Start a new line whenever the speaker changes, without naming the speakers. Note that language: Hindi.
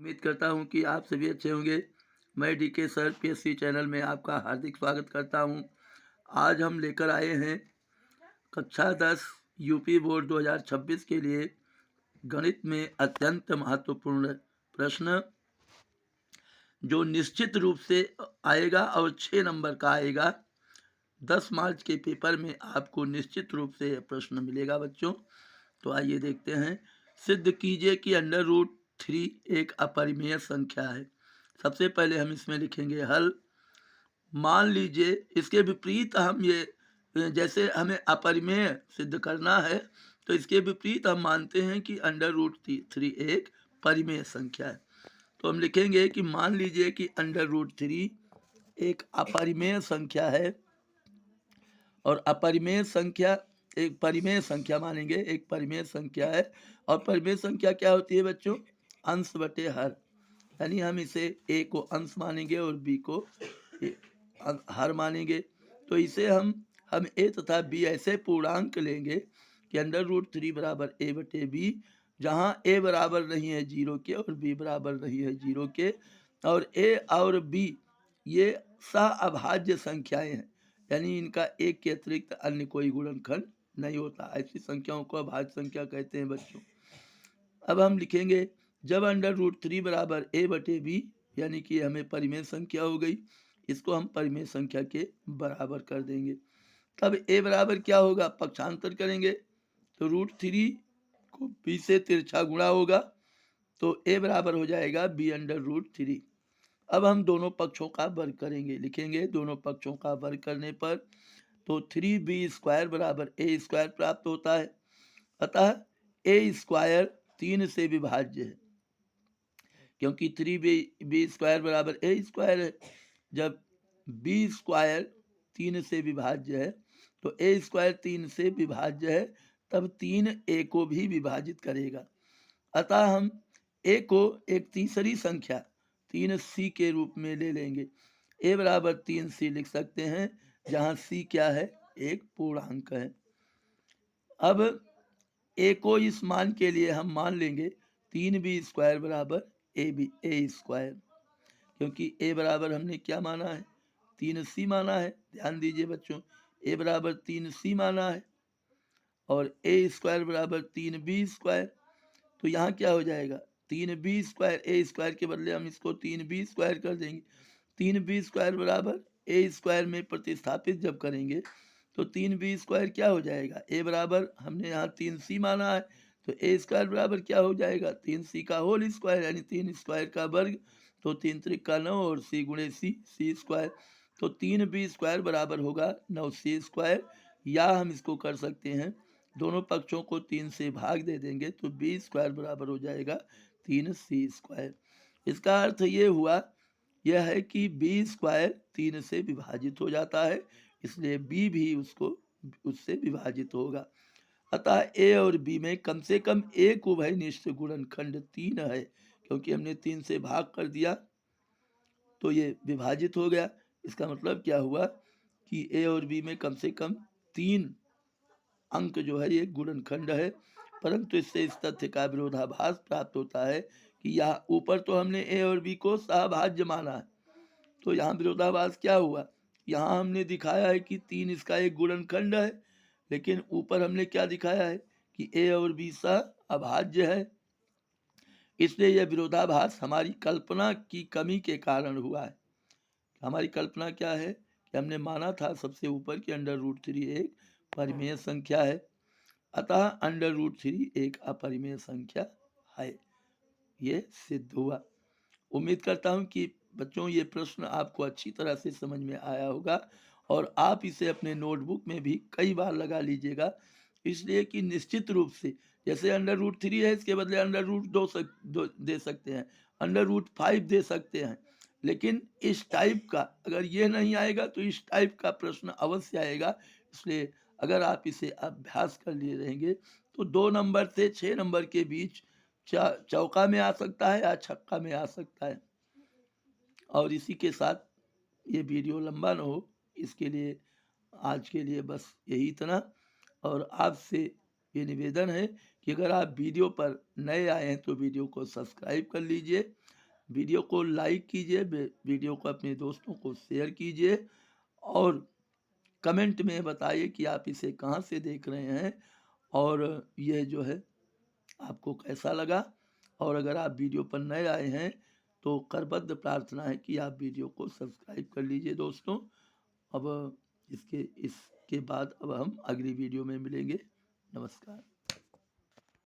उम्मीद करता हूँ कि आप सभी अच्छे होंगे। मैं डीके सर पीएससी चैनल में आपका हार्दिक स्वागत करता हूँ। आज हम लेकर आए हैं कक्षा 10 यूपी बोर्ड 2026 के लिए गणित में अत्यंत महत्वपूर्ण प्रश्न, जो निश्चित रूप से आएगा और 6 नंबर का आएगा। 10 मार्च के पेपर में आपको निश्चित रूप से यह प्रश्न मिलेगा बच्चों। तो आइए देखते हैं। सिद्ध कीजिए कि √3 एक अपरिमेय संख्या है। सबसे पहले हम इसमें लिखेंगे हल। मान लीजिए इसके विपरीत हम ये जैसे हमें अपरिमेय सिद्ध करना है तो इसके विपरीत हम मानते हैं कि √3 एक परिमेय संख्या है। तो हम लिखेंगे कि मान लीजिए कि √3 एक अपरिमेय संख्या है और अपरिमेय संख्या एक परिमेय संख्या मानेंगे, एक परिमेय संख्या है। और परिमेय संख्या क्या होती है बच्चों? अंश बटे हर। यानी हम इसे ए को अंश मानेंगे और बी को हर मानेंगे। तो इसे हम ए तथा बी ऐसे पूर्णांक लेंगे कि √3 बराबर ए बटे बी, जहाँ ए बराबर नहीं है 0 के और बी बराबर नहीं है 0 के। और ए और बी ये सह-अभाज्य संख्याएं हैं, यानी इनका एक के अतिरिक्त अन्य कोई गुणनखंड नहीं होता। ऐसी संख्याओं को अभाज्य संख्या कहते हैं बच्चों। अब हम लिखेंगे जब √3 बराबर ए बटे बी, यानी कि हमें परिमेय संख्या हो गई, इसको हम परिमेय संख्या के बराबर कर देंगे। तब ए बराबर क्या होगा? पक्षांतर करेंगे तो √3 को बी से तिरछा गुणा होगा, तो ए बराबर हो जाएगा b/√3। अब हम दोनों पक्षों का वर्ग करेंगे। लिखेंगे दोनों पक्षों का वर्ग करने पर तो 3b² बराबर a² प्राप्त होता है। अतः a² 3 से विभाज्य है, क्योंकि 3b² बराबर a² है। जब b² 3 से विभाज्य है तो a² 3 से विभाज्य है, तब 3 a को भी विभाजित करेगा। अतः हम a को एक तीसरी संख्या 3c के रूप में ले लेंगे। a बराबर 3c लिख सकते हैं, जहाँ c क्या है? एक पूर्णांक है। अब a को इस मान के लिए हम मान लेंगे 3b² बराबर a², क्योंकि a बराबर हमने क्या माना है? 3c माना है। ध्यान दीजिए बच्चों, a बराबर 3c माना है और a² बराबर 3b²। तो यहाँ क्या हो जाएगा? 3b² a² के बदले हम इसको 3b² कर देंगे। 3b² बराबर a² में प्रतिस्थापित जब करेंगे तो 3b² क्या हो जाएगा? a बराबर हमने यहाँ 3c माना है, तो a² बराबर क्या हो जाएगा? 3c का होल स्क्वायर, यानी 3² का वर्ग। तो 3 त्रिक का 9 और c गुणे c²। तो 3b² बराबर होगा 9c²। या हम इसको कर सकते हैं, दोनों पक्षों को 3 से भाग दे देंगे तो b² बराबर हो जाएगा 3c²। इसका अर्थ ये हुआ, यह है कि b² 3 से विभाजित हो जाता है, इसलिए b भी उससे विभाजित होगा। अतः a और b में कम से कम एक उभयनिष्ठ गुणनखंड 3 है, क्योंकि हमने 3 से भाग कर दिया तो ये विभाजित हो गया। इसका मतलब क्या हुआ कि a और b में कम से कम 3 अंक जो है ये गुणनखंड है। परंतु इससे इस तथ्य का विरोधाभास प्राप्त होता है कि यहाँ ऊपर तो हमने a और b को सहभाज्य माना है, तो यहाँ विरोधाभास क्या हुआ? यहाँ हमने दिखाया है कि 3 इसका एक गुणनखंड है, लेकिन ऊपर हमने क्या दिखाया है कि a और b सहअभाज्य है। इसलिए यह विरोधाभास हमारी कल्पना की कमी के कारण हुआ है। हमारी कल्पना क्या है कि हमने माना था सबसे ऊपर कि √3 एक परिमेय संख्या है, अतः √3 एक अपरिमेय संख्या है। ये सिद्ध हुआ। उम्मीद करता हूँ कि बच्चों ये प्रश्न आपको अच्छी तरह से समझ में आया होगा और आप इसे अपने नोटबुक में भी कई बार लगा लीजिएगा, इसलिए कि निश्चित रूप से जैसे √3 है, इसके बदले √2 दे सकते हैं, √5 दे सकते हैं। लेकिन इस टाइप का अगर ये नहीं आएगा तो इस टाइप का प्रश्न अवश्य आएगा। इसलिए अगर आप इसे अभ्यास कर लिए रहेंगे तो 2 नंबर से 6 नंबर के बीच चौका में आ सकता है या छक्का में आ सकता है। और इसी के साथ ये वीडियो लंबा ना हो, इसके लिए आज के लिए बस यही इतना। और आपसे ये निवेदन है कि अगर आप वीडियो पर नए आए हैं तो वीडियो को सब्सक्राइब कर लीजिए वीडियो को लाइक कीजिए, वीडियो को अपने दोस्तों को शेयर कीजिए और कमेंट में बताइए कि आप इसे कहाँ से देख रहे हैं और यह जो है आपको कैसा लगा। और अगर आप वीडियो पर नए आए हैं तो करबद्ध प्रार्थना है कि आप वीडियो को सब्सक्राइब कर लीजिए दोस्तों। अब इसके बाद अब हम अगली वीडियो में मिलेंगे। नमस्कार।